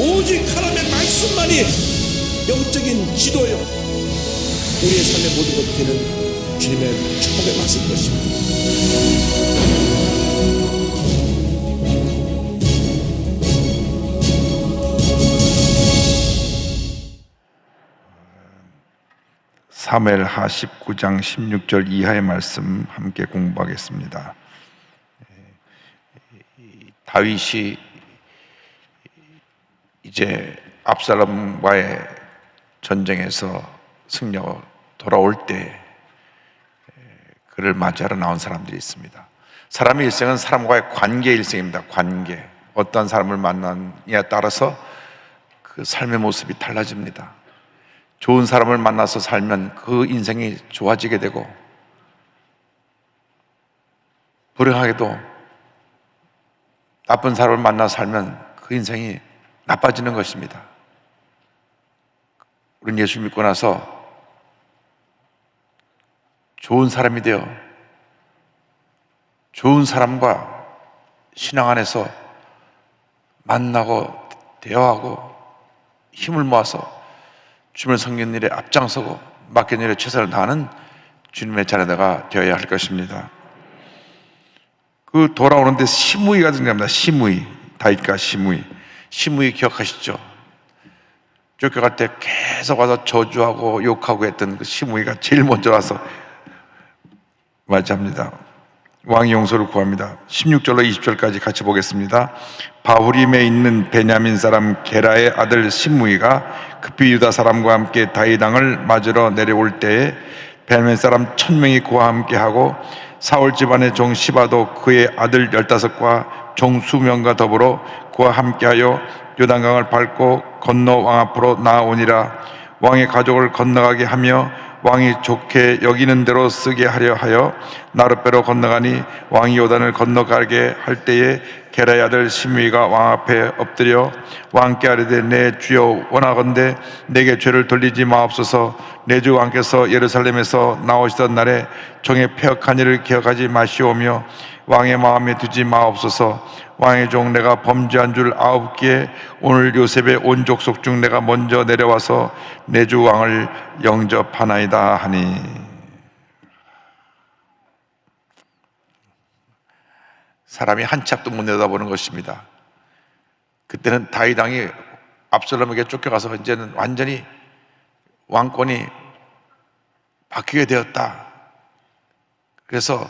오직 하나님의 말씀만이 영적인 지도요, 우리의 삶의 모든 것이 되는 주님의 축복의 말씀인 것입니다. 사무엘하 19장 16절 이하의 말씀 함께 공부하겠습니다. 다윗이 이제 압살롬과의 전쟁에서 승리하고 돌아올 때 그를 맞이하러 나온 사람들이 있습니다. 사람의 일생은 사람과의 관계 일생입니다. 관계. 어떤 사람을 만나느냐에 따라서 그 삶의 모습이 달라집니다. 좋은 사람을 만나서 살면 그 인생이 좋아지게 되고, 불행하게도 나쁜 사람을 만나서 살면 그 인생이 나빠지는 것입니다. 우리는 예수 믿고 나서 좋은 사람이 되어 좋은 사람과 신앙 안에서 만나고 대화하고 힘을 모아서 주님을 섬기는 일에 앞장서고 맡긴 일에 최선을 다하는 주님의 자녀가 되어야 할 것입니다. 그 돌아오는데 시므이가 등장합니다. 시므이, 다윗과 시므이 기억하시죠? 쫓겨갈 때 계속 와서 저주하고 욕하고 했던 그 시므이가 제일 먼저 와서 맞이합니다. 왕이 용서를 구합니다. 16절로 20절까지 같이 보겠습니다. 바후림에 있는 베냐민 사람 게라의 아들 시므이가 급히 유다 사람과 함께 다윗 왕을 맞으러 내려올 때에 베냐민 사람 1000명이 그와 함께하고 사울 집안의 종 시바도 그의 아들 15과 종 수명과 더불어 그와 함께하여 요단강을 밟고 건너 왕 앞으로 나아오니라. 왕의 가족을 건너가게 하며 왕이 좋게 여기는 대로 쓰게 하려 하여 나룻배로 건너가니 왕이 요단을 건너가게 할 때에 게라의 아들 시므이가 왕 앞에 엎드려 왕께 아뢰되 내 주여 원하건대 내게 죄를 돌리지 마옵소서. 내 주 왕께서 예루살렘에서 나오시던 날에 종의 패역한 일을 기억하지 마시오며 왕의 마음에 두지 마옵소서. 왕의 종 내가 범죄한 줄 아옵기에 오늘 요셉의 온 족속 중 내가 먼저 내려와서 내 주 왕을 영접하나이다 하니. 사람이 한 치 앞도 못 내다보는 것입니다. 그때는 다윗 왕이 압살롬에게 쫓겨가서 이제는 완전히 왕권이 바뀌게 되었다. 그래서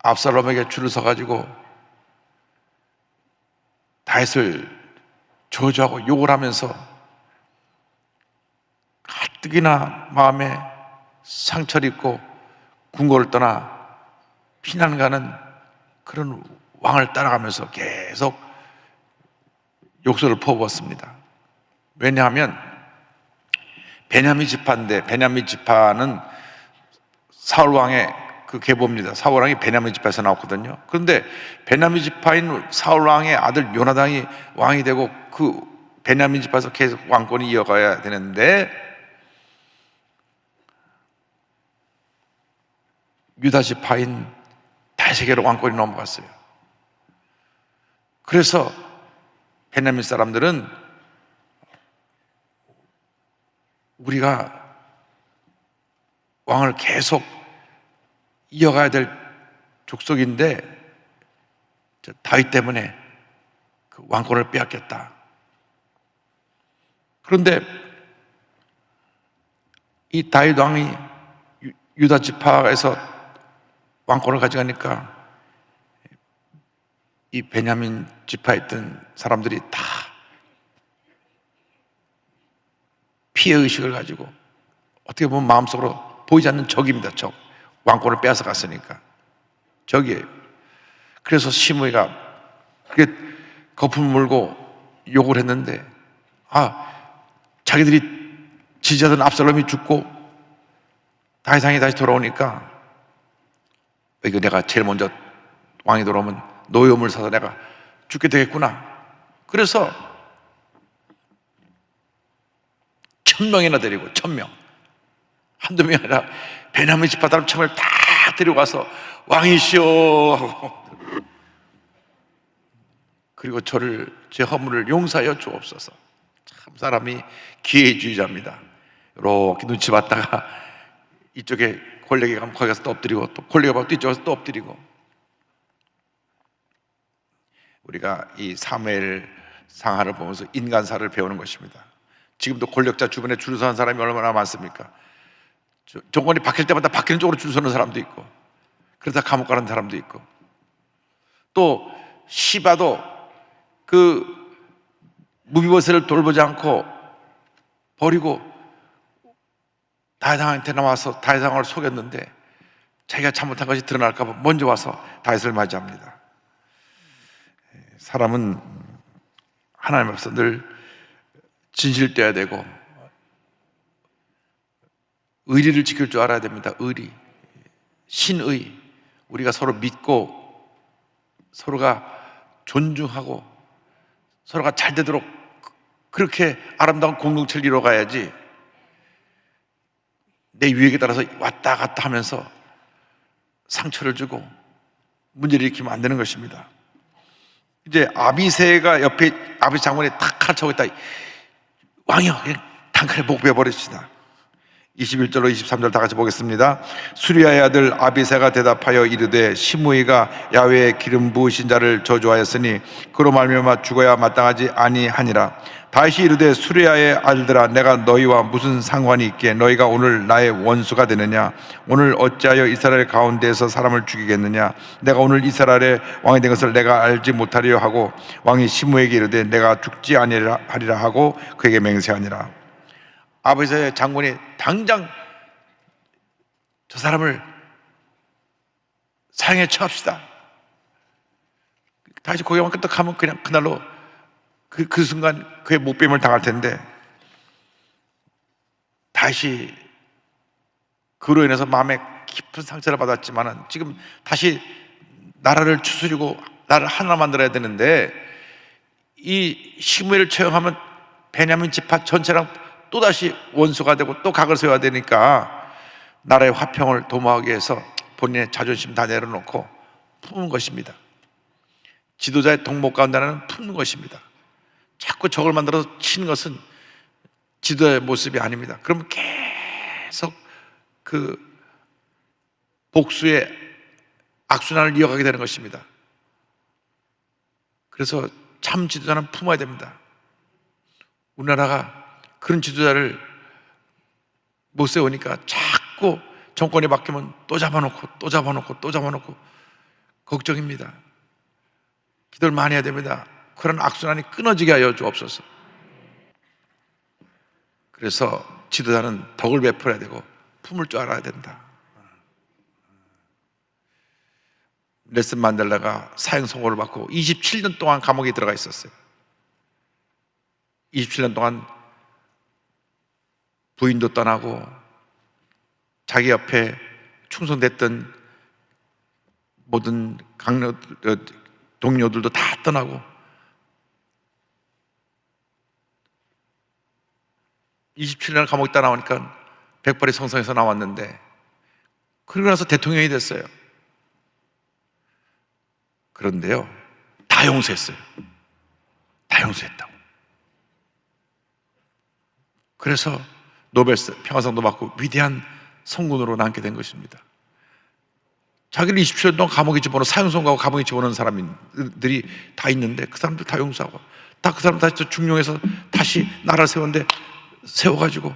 압살롬에게 줄을 서가지고 다윗을 저주하고 욕을 하면서 가뜩이나 마음에 상처를 입고 궁궐을 떠나 피난 가는 그런 왕을 따라가면서 계속 욕설을 퍼부었습니다. 왜냐하면 베냐민 지파인데, 베냐민 지파는 사울 왕의 그 계보입니다. 사울 왕이 베냐민 지파에서 나왔거든요. 그런데 베냐민 지파인 사울 왕의 아들 요나단이 왕이 되고 그 베냐민 지파에서 계속 왕권이 이어가야 되는데 유다 지파인 다윗에게로 왕권이 넘어갔어요. 그래서 베냐민 사람들은 우리가 왕을 계속 이어가야 될 족속인데 다윗 때문에 그 왕권을 빼앗겼다. 그런데 이 다윗 왕이 유다 지파에서 왕권을 가져가니까 이 베냐민 지파에 있던 사람들이 다 피해의식을 가지고 어떻게 보면 마음속으로 보이지 않는 적입니다. 적. 왕권을 빼앗아 갔으니까 적이에요. 그래서 시므이가 그게 거품 물고 욕을 했는데 자기들이 지지하던 압살롬이 죽고 다윗 왕이 다시 돌아오니까 이거 내가 제일 먼저 왕이 돌아오면 노여움을 사서 내가 죽게 되겠구나. 그래서 1000명이나 데리고 1000명, 한두 명이 아니라 베냐민 지파 사람 1000명을 다 데리고 가서 왕이시여 하고 그리고 저를 제 허물을 용서하여 주옵소서. 참 사람이 기회주의자입니다. 이렇게 눈치 봤다가 이쪽에 권력이 가면 거기 가서 또 엎드리고, 또 권력이 가면 또 이쪽에 가서 또 엎드리고. 우리가 이 사무엘 상하를 보면서 인간사를 배우는 것입니다. 지금도 권력자 주변에 줄 서는 사람이 얼마나 많습니까? 정권이 바뀔 때마다 바뀌는 쪽으로 줄 서는 사람도 있고, 그러다 감옥 가는 사람도 있고, 또 시바도 그 무비보셋을 돌보지 않고 버리고 다윗한테 나와서 다윗왕을 속였는데 자기가 잘못한 것이 드러날까 봐 먼저 와서 다윗을 맞이합니다. 사람은 하나님 앞에서 늘 진실되어야 되고 의리를 지킬 줄 알아야 됩니다. 의리, 신의. 우리가 서로 믿고 서로가 존중하고 서로가 잘 되도록 그렇게 아름다운 공동체를 이뤄가야지, 내 유익에 따라서 왔다 갔다 하면서 상처를 주고 문제를 일으키면 안 되는 것입니다. 이제 아비새가 옆에 아비새 장군이 탁 가르쳐고 있다. 왕이여, 그냥 단칼에 목 베어버립시다. 21절로 23절 다 같이 보겠습니다. 수리아의 아들 아비새가 대답하여 이르되 시므이가 야훼의 기름 부으신 자를 저주하였으니 그로 말미암아 죽어야 마땅하지 아니하니라. 다시 이르되 수리아의 아들들아, 내가 너희와 무슨 상관이 있기에 너희가 오늘 나의 원수가 되느냐? 오늘 어찌하여 이스라엘 가운데에서 사람을 죽이겠느냐? 내가 오늘 이스라엘의 왕이 된 것을 내가 알지 못하려 하고 왕이 시므에게 이르되 내가 죽지 아니하리라 하고 그에게 맹세하니라. 아비새 장군이 당장 저 사람을 사형에 처합시다. 다시 고개만 끄덕하면 그냥 그날로 그 순간 그의 목배임을 당할 텐데, 다시 그로 인해서 마음에 깊은 상처를 받았지만은 지금 다시 나라를 추스리고 나라를 하나 만들어야 되는데, 이 시므엘을 처형하면 베냐민 지파 전체랑 또다시 원수가 되고 또 각을 세워야 되니까 나라의 화평을 도모하기 위해서 본인의 자존심 다 내려놓고 품은 것입니다. 지도자의 덕목 가운데 하나는 품는 것입니다. 자꾸 적을 만들어서 치는 것은 지도자의 모습이 아닙니다. 그러면 계속 그 복수의 악순환을 이어가게 되는 것입니다. 그래서 참 지도자는 품어야 됩니다. 우리나라가 그런 지도자를 못 세우니까 자꾸 정권이 바뀌면 또 잡아놓고 또 잡아놓고 또 잡아놓고 걱정입니다. 기도를 많이 해야 됩니다. 그런 악순환이 끊어지게 하여 주옵소서. 그래서 지도자는 덕을 베풀어야 되고 품을 줄 알아야 된다. 넬슨 만델라가 사형 선고를 받고 27년 동안 감옥에 들어가 있었어요. 27년 동안 부인도 떠나고 자기 옆에 충성됐던 모든 동료들도 다 떠나고 27년 감옥에 있다 나오니까 백발이 성성에서 나왔는데, 그러고 나서 대통령이 됐어요. 그런데요, 다 용서했어요. 다 용서했다고. 그래서 노벨 평화상도 받고 위대한 성군으로 남게 된 것입니다. 자기를 27년 동안 감옥에 집어넣어 사형선고하고 감옥에 집어넣은 사람들이 다 있는데 그 사람들 다 용서하고 다 그 사람 다시 중용해서 다시 나라를 세웠는데, 세워가지고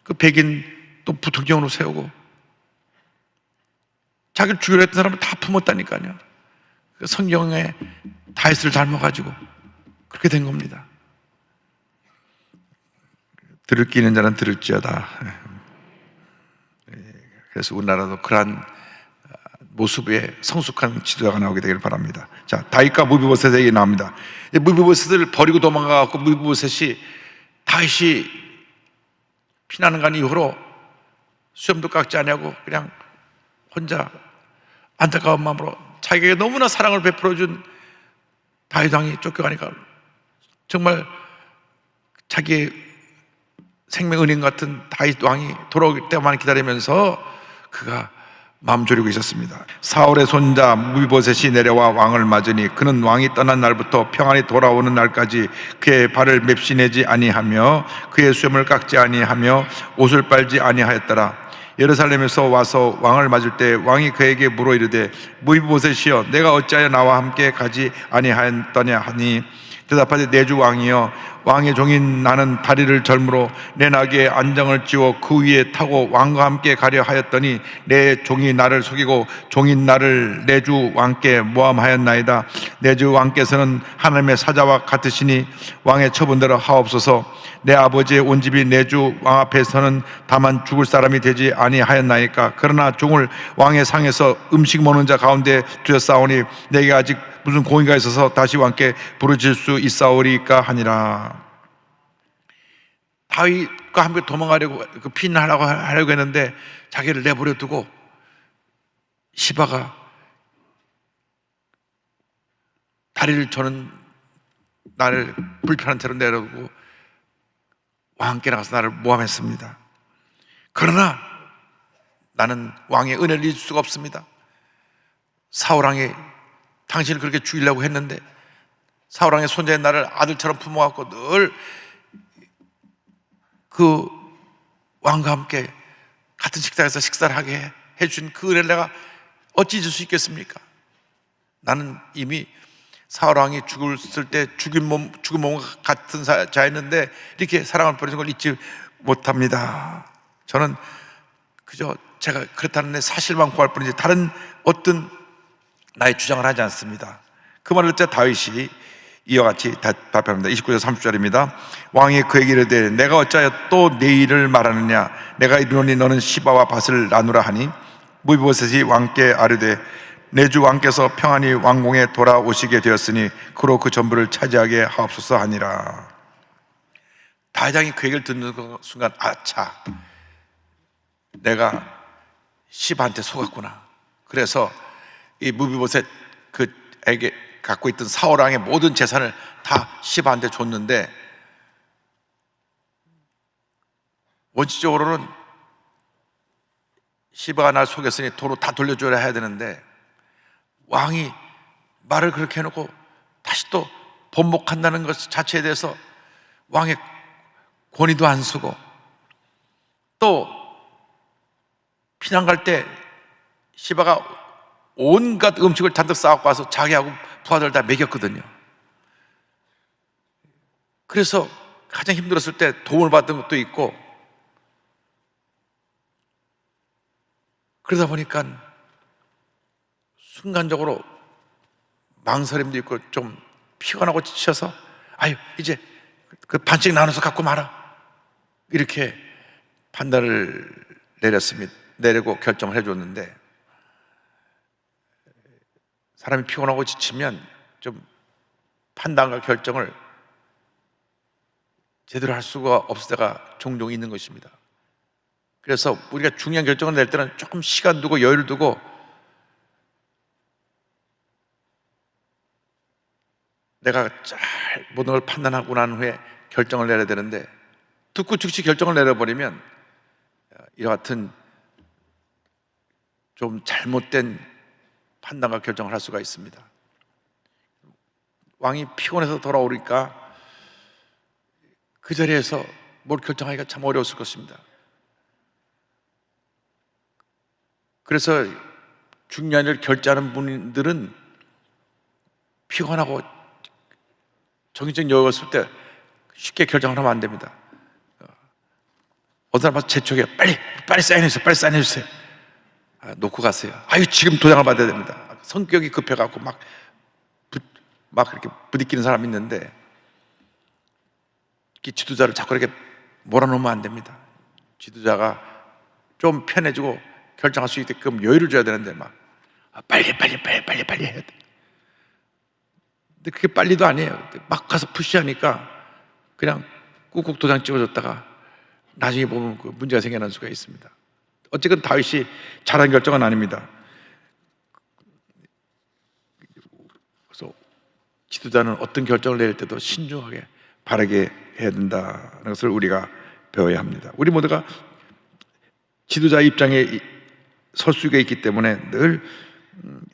그 백인 또 부통령으로 세우고 자기를 죽이려 했던 사람을 다 품었다니까요. 그 성경에 다윗을 닮아가지고 그렇게 된 겁니다. 들을 끼 있는 자는 들을지어다. 그래서 우리나라도 그러한 모습의 성숙한 지도자가 나오게 되기를 바랍니다. 자, 다윗과 무비보셋 얘기 나옵니다. 무비보셋을 버리고 도망가고 무비보셋이 다윗이 피나는 간 이후로 수염도 깎지 않냐고 그냥 혼자 안타까운 마음으로 자기에게 너무나 사랑을 베풀어준 다윗 왕이 쫓겨가니까 정말 자기의 생명 은인 같은 다윗 왕이 돌아올 때만 기다리면서 그가 마음 졸이고 있었습니다. 사울의 손자 무비보셋이 내려와 왕을 맞으니 그는 왕이 떠난 날부터 평안히 돌아오는 날까지 그의 발을 맵시내지 아니하며 그의 수염을 깎지 아니하며 옷을 빨지 아니하였더라. 예루살렘에서 와서 왕을 맞을 때 왕이 그에게 물어 이르되 무비보셋이여 내가 어찌하여 나와 함께 가지 아니하였더냐 하니 대답하되 내 주 왕이여 왕의 종인 나는 다리를 절므로 내 나귀에 안장을 찌워 그 위에 타고 왕과 함께 가려 하였더니 내 종이 나를 속이고 종인 나를 내 주 왕께 모함하였나이다. 내 주 왕께서는 하나님의 사자와 같으시니 왕의 처분대로 하옵소서. 내 아버지의 온 집이 내 주 왕 앞에서는 다만 죽을 사람이 되지 아니하였나이까. 그러나 종을 왕의 상에서 음식 먹는 자 가운데 두었사오니 내게 아직 무슨 공의가 있어서 다시 왕께 부르질 수 있사오리까 하니라. 다윗과 함께 도망가려고 피난하려고 했는데 자기를 내버려 두고 시바가 다리를 저는 나를 불편한 채로 내려두고 왕과 함께 나가서 나를 모함했습니다. 그러나 나는 왕의 은혜를 잊을 수가 없습니다. 사울왕이 당신을 그렇게 죽이려고 했는데 사울왕의 손자인 나를 아들처럼 품어갖고 늘 그 왕과 함께 같은 식탁에서 식사를 하게 해준 그 은혜를 내가 어찌 잊을 수 있겠습니까? 나는 이미 사울왕이 죽었을 때 죽은 몸 같은 자였는데 이렇게 사랑을 버리는 걸 잊지 못합니다. 저는 그저 제가 그렇다는 데 사실만 구할 뿐이지 다른 어떤 나의 주장을 하지 않습니다. 그 말을 듣자 다윗이 이와 같이 답합니다. 29절 30절입니다. 왕이 그에게 이르되 내가 어찌하여 또 내 일을 말하느냐 내가 이르노니 너는 시바와 밭을 나누라 하니 무비보셋이 왕께 아뢰되 내 주 왕께서 평안히 왕궁에 돌아오시게 되었으니 그로 그 전부를 차지하게 하옵소서 하니라. 다윗이 그 얘기를 듣는 순간 아차 내가 시바한테 속았구나. 그래서 이 무비보셋 그에게 갖고 있던 사울왕의 모든 재산을 다 시바한테 줬는데 원칙적으로는 시바가 날 속였으니 도로 다 돌려줘야 해야 되는데 왕이 말을 그렇게 해놓고 다시 또 번복한다는 것 자체에 대해서 왕의 권위도 안 쓰고 또 피난 갈 때 시바가 온갖 음식을 잔뜩 싸갖고 와서 자기하고 부하들 다 먹였거든요. 그래서 가장 힘들었을 때 도움을 받은 것도 있고 그러다 보니까 순간적으로 망설임도 있고 좀 피곤하고 지쳐서 아유 이제 그 반씩 나눠서 갖고 마라 이렇게 판단을 내리고 결정을 해줬는데 사람이 피곤하고 지치면 좀 판단과 결정을 제대로 할 수가 없을 때가 종종 있는 것입니다. 그래서 우리가 중요한 결정을 낼 때는 조금 시간 두고 여유를 두고 내가 잘 모든 걸 판단하고 난 후에 결정을 내려야 되는데 듣고 즉시 결정을 내려버리면 이와 같은 좀 잘못된 판단과 결정을 할 수가 있습니다. 왕이 피곤해서 돌아오니까 그 자리에서 뭘 결정하기가 참 어려웠을 것입니다. 그래서 중요한 일을 결정하는 분들은 피곤하고 정신적 여유가 없을 때 쉽게 결정을 하면 안 됩니다. 어떤 사람 봐서 재촉해 빨리 사인해주세요. 빨리 사인해주세요. 놓고 가세요. 아유 지금 도장을 받아야 됩니다. 성격이 급해갖고 막 이렇게 부딪히는 사람이 있는데 지도자를 자꾸 이렇게 몰아놓으면 안 됩니다. 지도자가 좀 편해지고 결정할 수 있게끔 여유를 줘야 되는데 막 빨리 해야 돼. 근데 그게 빨리도 아니에요. 막 가서 푸시하니까 그냥 꾹꾹 도장 찍어줬다가 나중에 보면 그 문제가 생겨날 수가 있습니다. 어쨌든 다윗이 잘한 결정은 아닙니다. 그래서 지도자는 어떤 결정을 내릴 때도 신중하게 바르게 해야 된다는 것을 우리가 배워야 합니다. 우리 모두가 지도자의 입장에 설수가 있기 때문에 늘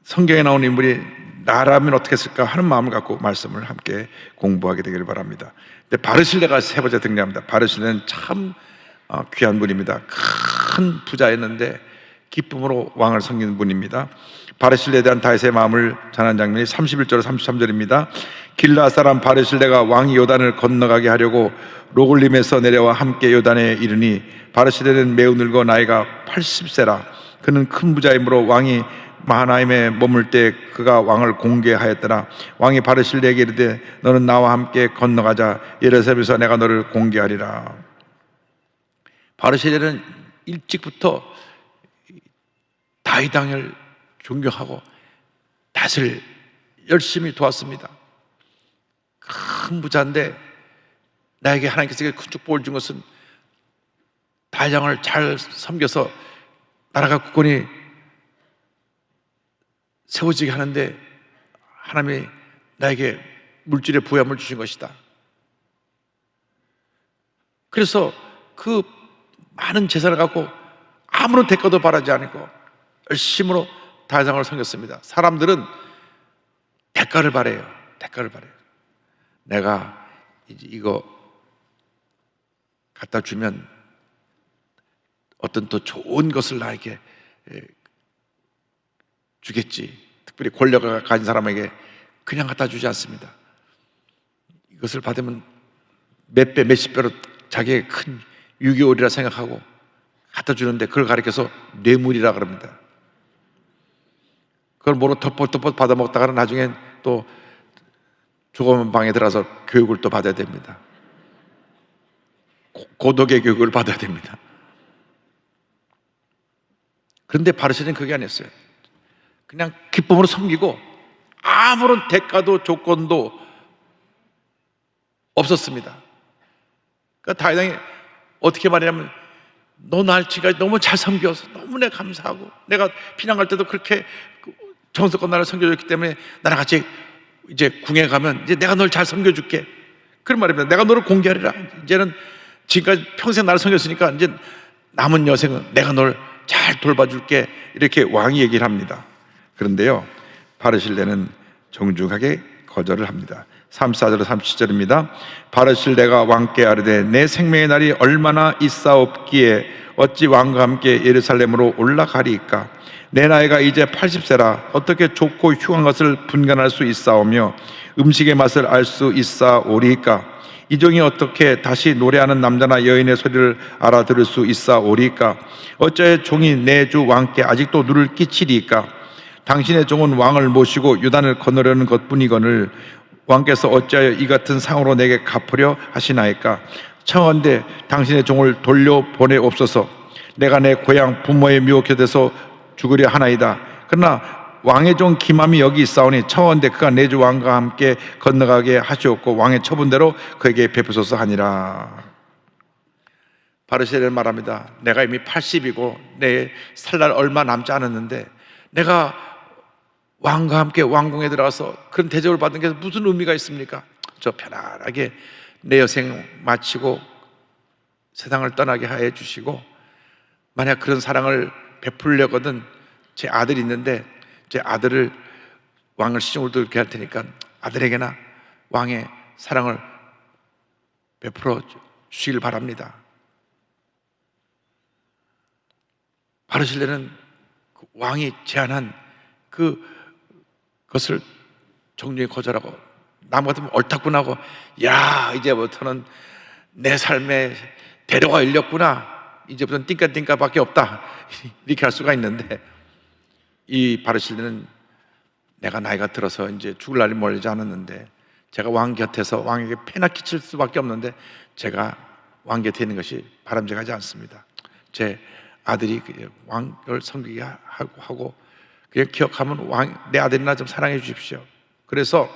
성경에 나오는 인물이 나라면 어떻게 했을까 하는 마음을 갖고 말씀을 함께 공부하게 되기를 바랍니다. 근데 바르실레가 세 번째 등장합니다. 바르실레는 참 귀한 분입니다. 큰 부자였는데 기쁨으로 왕을 섬기는 분입니다. 바르실레에 대한 다윗의 마음을 전한 장면이 31절 33절입니다. 길라 사람 바르실레가 왕이 요단을 건너가게 하려고 로글림에서 내려와 함께 요단에 이르니 바르실레는 매우 늙어 나이가 80세라. 그는 큰 부자이므로 왕이 마하나임에 머물 때 그가 왕을 공개하였더라. 왕이 바르실레에게 이르되 너는 나와 함께 건너가자. 예루살렘에서 내가 너를 공개하리라. 바르실레는 일찍부터 다윗 왕을 존경하고 다윗을 열심히 도왔습니다. 큰 부자인데 나에게 하나님께서 큰 축복을 준 것은 다윗 왕을 잘 섬겨서 나라가 굳건히 세워지게 하는데 하나님이 나에게 물질의 부여함을 주신 것이다. 그래서 그 많은 재산을 갖고 아무런 대가도 바라지 않고 열심으로 다윗 왕을 섬겼습니다. 사람들은 대가를 바래요. 대가를 바래요. 내가 이제 이거 갖다 주면 어떤 더 좋은 것을 나에게 주겠지. 특별히 권력을 가진 사람에게 그냥 갖다 주지 않습니다. 이것을 받으면 몇 배, 몇십 배로 자기의 큰 유교리라 생각하고 갖다 주는데 그걸 가리켜서 뇌물이라 그럽니다. 그걸 모르고 덮어덮어 받아 먹다가는 나중엔 또 조그만 방에 들어가서 교육을 또 받아야 됩니다. 고독의 교육을 받아야 됩니다. 그런데 바르실레는 그게 아니었어요. 그냥 기쁨으로 섬기고 아무런 대가도 조건도 없었습니다. 그러니까 다윗 왕이 어떻게 말하냐면 너 날 지금까지 너무 잘 섬겨서 너무 내가 감사하고 내가 피난 갈 때도 그렇게 정성껏 나를 섬겨줬기 때문에 나랑 같이 이제 궁에 가면 이제 내가 널 잘 섬겨줄게. 그런 말입니다. 내가 너를 공개하리라. 이제는 지금까지 평생 나를 섬겼으니까 이제 남은 여생은 내가 널 잘 돌봐줄게. 이렇게 왕이 얘기를 합니다. 그런데요, 바르실레는 정중하게 거절을 합니다. 34절 37절입니다. 바르실레가 왕께 아뢰되 내 생명의 날이 얼마나 있사옵기에 어찌 왕과 함께 예루살렘으로 올라가리이까. 내 나이가 이제 80세라 어떻게 좋고 흉한 것을 분간할 수 있사오며 음식의 맛을 알 수 있사오리이까. 이 종이 어떻게 다시 노래하는 남자나 여인의 소리를 알아들을 수 있사오리이까. 어찌하여 종이 내 주 왕께 아직도 누를 끼치리이까. 당신의 종은 왕을 모시고 요단을 건너려는 것뿐이거늘 왕께서 어찌하여 이 같은 상으로 내게 갚으려 하시나이까. 청한데 당신의 종을 돌려보내옵소서. 내가 내 고향 부모의 묘 곁에서 죽으려 하나이다. 그러나 왕의 종 기맘이 여기 있사오니 청한데 그가 내 주 왕과 함께 건너가게 하시옵고 왕의 처분대로 그에게 베푸소서 하니라. 바르실레는 말합니다. 내가 이미 80이고 내 살 날 얼마 남지 않았는데 내가 왕과 함께 왕궁에 들어가서 그런 대접을 받는 게 무슨 의미가 있습니까? 저 편안하게 내 여생 마치고 세상을 떠나게 하여 주시고, 만약 그런 사랑을 베풀려거든 제 아들이 있는데 제 아들을 왕을 시중으로 들게 할 테니까 아들에게나 왕의 사랑을 베풀어 주시길 바랍니다. 바르실레는 왕이 제안한 그것을 정중히 거절하고 남 같으면 옳다구나 하고, 야 이제부터는 내 삶에 대로가 열렸구나, 이제부터는 띵까띵까밖에 없다, 이렇게 할 수가 있는데, 이 바르실레는 내가 나이가 들어서 이제 죽을 날이 멀지 않았는데 제가 왕 곁에서 왕에게 패나 끼칠 수밖에 없는데 제가 왕 곁에 있는 것이 바람직하지 않습니다. 제 아들이 왕을 섬기게 하고 그냥 기억하면 내 아들이나 좀 사랑해 주십시오. 그래서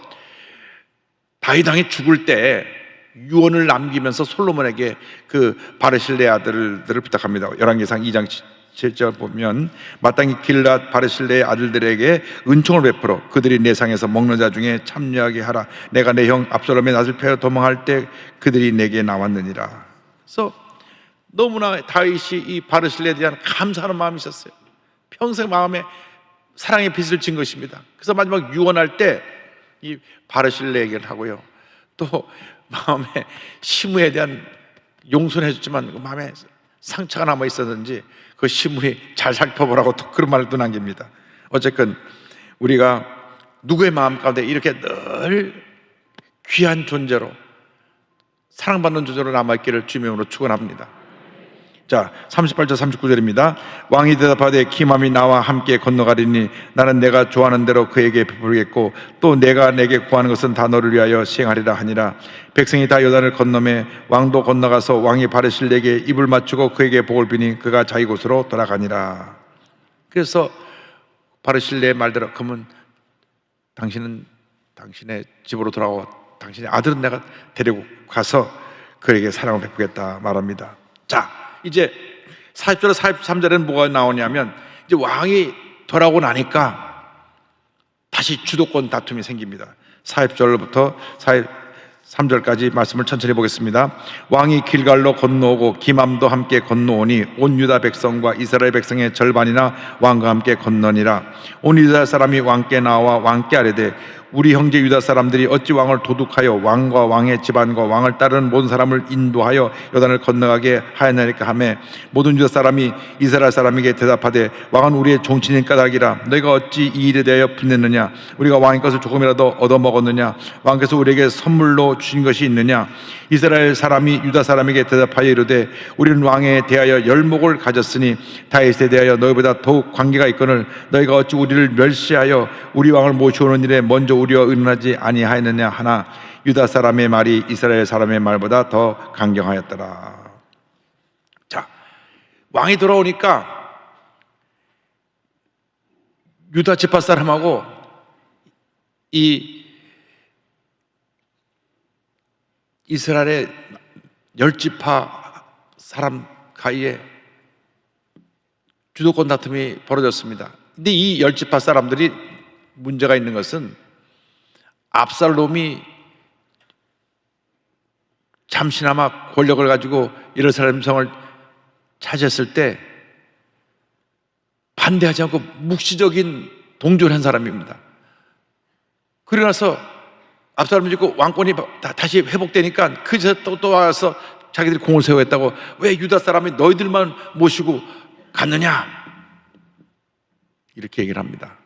다윗 왕이 죽을 때 유언을 남기면서 솔로몬에게 그 바르실레 아들들을 부탁합니다. 열왕기상 2장 7절 보면 마땅히 길랏 바르실레의 아들들에게 은총을 베풀어 그들이 내 상에서 먹는 자 중에 참여하게 하라. 내가 내 형 압살롬의 낯을 펴 도망할 때 그들이 내게 나왔느니라. 그래서 너무나 다윗이 이 바르실레에 대한 감사하는 마음이 있었어요. 평생 마음에 사랑의 빚을 진 것입니다. 그래서 마지막 유언할 때 이 바르실레 얘기를 하고요, 또 마음에 시므에 대한 용서는 해줬지만 그 마음에 상처가 남아 있었는지 그 시므이 잘 살펴보라고 또 그런 말을 또 남깁니다. 어쨌건 우리가 누구의 마음 가운데 이렇게 늘 귀한 존재로, 사랑받는 존재로 남아있기를 주님의 이름으로 축원합니다. 자, 38절 39절입니다. 왕이 대답하되 기맘이 나와 함께 건너가리니 나는 내가 좋아하는 대로 그에게 베풀겠고 또 내가 내게 구하는 것은 다 너를 위하여 시행하리라 하니라. 백성이 다 요단을 건너매 왕도 건너가서 왕이 바르실레에게 입을 맞추고 그에게 복을 비니 그가 자기 곳으로 돌아가니라. 그래서 바르실레의 말대로, 그러면 당신은 당신의 집으로 돌아오고 당신의 아들은 내가 데리고 가서 그에게 사랑을 베푸겠다 말합니다. 자, 이제 40절 43절에는 뭐가 나오냐면, 이제 왕이 돌아오고 나니까 다시 주도권 다툼이 생깁니다. 40절부터 43절까지 말씀을 천천히 보겠습니다. 왕이 길갈로 건너오고 기맘도 함께 건너오니 온 유다 백성과 이스라엘 백성의 절반이나 왕과 함께 건너니라. 온 유다 사람이 왕께 나와 왕께 아뢰되 우리 형제 유다 사람들이 어찌 왕을 도둑하여 왕과 왕의 집안과 왕을 따르는 모든 사람을 인도하여 요단을 건너가게 하였나이까 하매, 모든 유다 사람이 이스라엘 사람에게 대답하되 왕은 우리의 종친인 까닭이라. 너희가 어찌 이 일에 대하여 분냈느냐? 우리가 왕의 것을 조금이라도 얻어먹었느냐? 왕께서 우리에게 선물로 주신 것이 있느냐? 이스라엘 사람이 유다 사람에게 대답하여 이르되 우리는 왕에 대하여 열목을 가졌으니 다윗에 대하여 너희보다 더욱 관계가 있거늘 너희가 어찌 우리를 멸시하여 우리 왕을 모시오는 일에 먼저 우리와 의논하지 아니하였느냐 하나, 유다 사람의 말이 이스라엘 사람의 말보다 더 강경하였더라. 자, 왕이 돌아오니까 유다 지파 사람하고 이 이스라엘의 10지파 사람 가운데 주도권 다툼이 벌어졌습니다. 근데 이 10지파 사람들이 문제가 있는 것은, 압살롬이 잠시나마 권력을 가지고 예루살렘 성을 차지했을 때 반대하지 않고 묵시적인 동조를 한 사람입니다. 그러고 나서 압살롬이 죽고 왕권이 다시 회복되니까 그제서 또 와서 자기들이 공을 세우겠다고, 왜 유다 사람이 너희들만 모시고 갔느냐, 이렇게 얘기를 합니다.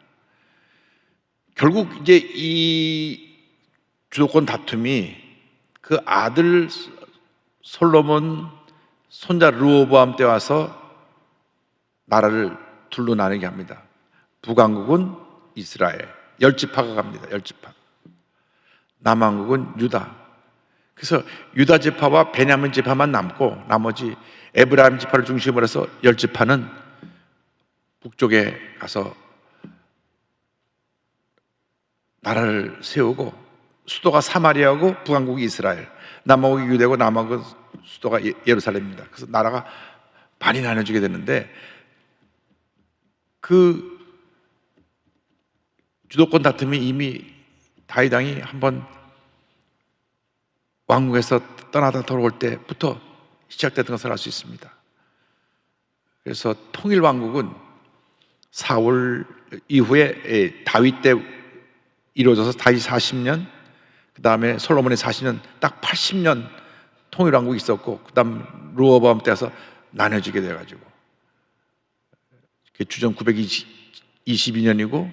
결국 이제 이 주도권 다툼이 그 아들 솔로몬, 손자 르호보암 때 와서 나라를 둘로 나누게 합니다. 북왕국은 이스라엘 10지파가 갑니다. 10지파. 남왕국은 유다. 그래서 유다 지파와 베냐민 지파만 남고 나머지 에브라임 지파를 중심으로 해서 10지파는 북쪽에 가서 나라를 세우고, 수도가 사마리아고 북왕국이 이스라엘, 남왕국이 유대고 남왕국은 수도가 예루살렘입니다. 그래서 나라가 반이 나눠지게 되는데, 그 주도권 다툼이 이미 다윗 왕이 한번 왕국에서 떠나다 돌아올 때부터 시작됐던 것을 알 수 있습니다. 그래서 통일왕국은 사울 이후에 다윗 때 이루어져서 다윗 40년, 그 다음에 솔로몬의 40년, 딱 80년 통일왕국이 있었고, 그 다음 르호보암 때 와서 나눠지게 돼가지고 주전 922년이고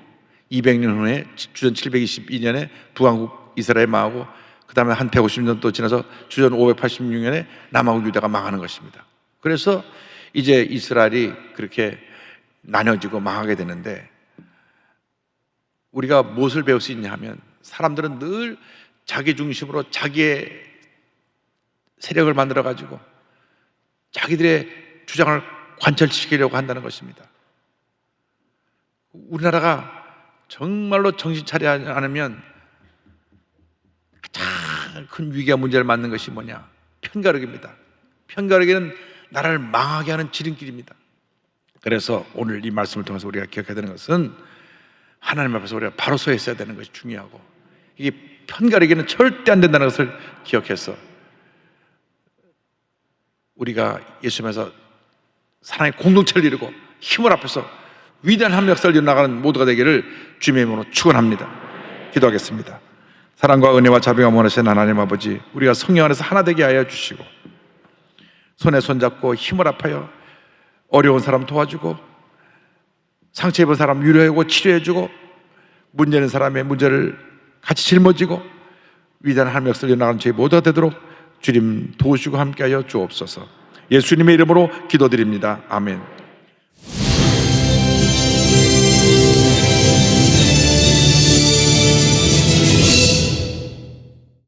200년 후에 주전 722년에 북왕국 이스라엘 망하고, 그 다음에 한 150년 또 지나서 주전 586년에 남왕국 유다가 망하는 것입니다. 그래서 이제 이스라엘이 그렇게 나눠지고 망하게 되는데, 우리가 무엇을 배울 수 있냐 하면, 사람들은 늘 자기 중심으로 자기의 세력을 만들어 가지고 자기들의 주장을 관철시키려고 한다는 것입니다. 우리나라가 정말로 정신 차리지 않으면 가장 큰 위기와 문제를 맞는 것이 뭐냐? 편가르기입니다. 편가르기는 나라를 망하게 하는 지름길입니다. 그래서 오늘 이 말씀을 통해서 우리가 기억해야 되는 것은, 하나님 앞에서 우리가 바로 서 있어야 되는 것이 중요하고, 이게 편가르기는 절대 안 된다는 것을 기억해서 우리가 예수님에서 사랑의 공동체를 이루고 힘을 합해서 위대한 하나님 역사를 이어나가는 모두가 되기를 주님의 이름으로 축원합니다. 기도하겠습니다. 사랑과 은혜와 자비가 원하시는 하나님 아버지, 우리가 성령 안에서 하나 되게 하여 주시고 손에 손잡고 힘을 합하여 어려운 사람 도와주고 상처 입은 사람 위로해주고 치료해주고 문제 있는 사람의 문제를 같이 짊어지고 위대한 하나님 역사를 이어나가는 저희 모두가 되도록 주님 도우시고 함께하여 주옵소서. 예수님의 이름으로 기도드립니다. 아멘.